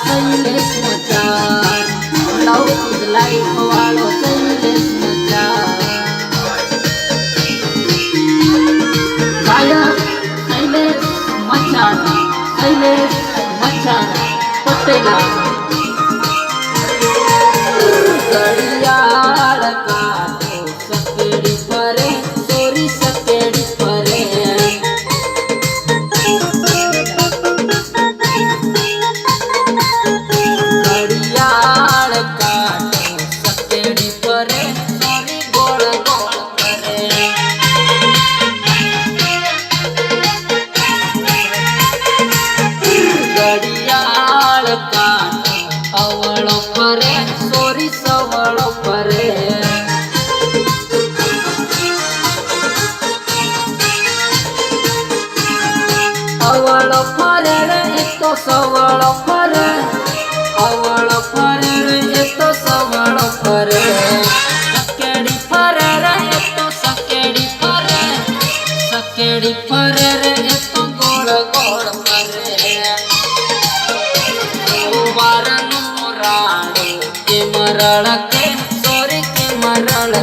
शैलेश मचान blouse life वालो शैलेश मचान गायक शैलेश मचान पटेला घड़ियाल काटो सकेड़ी परे सोरी सकेड़ी परे घड़ियाल काटो सकेड़ी परे सोरी गोल गोल करे घड़ियाल काटो अवळो परे सोरी सवळो परे अवळो परे रे तो सवळो परे अवळो परे रे तो सवळो परे सकेड़ी परे रे तो सकेड़ी परे रे तो गोल गोल परे वारनु राणो के मरळ के सोरी के मरळ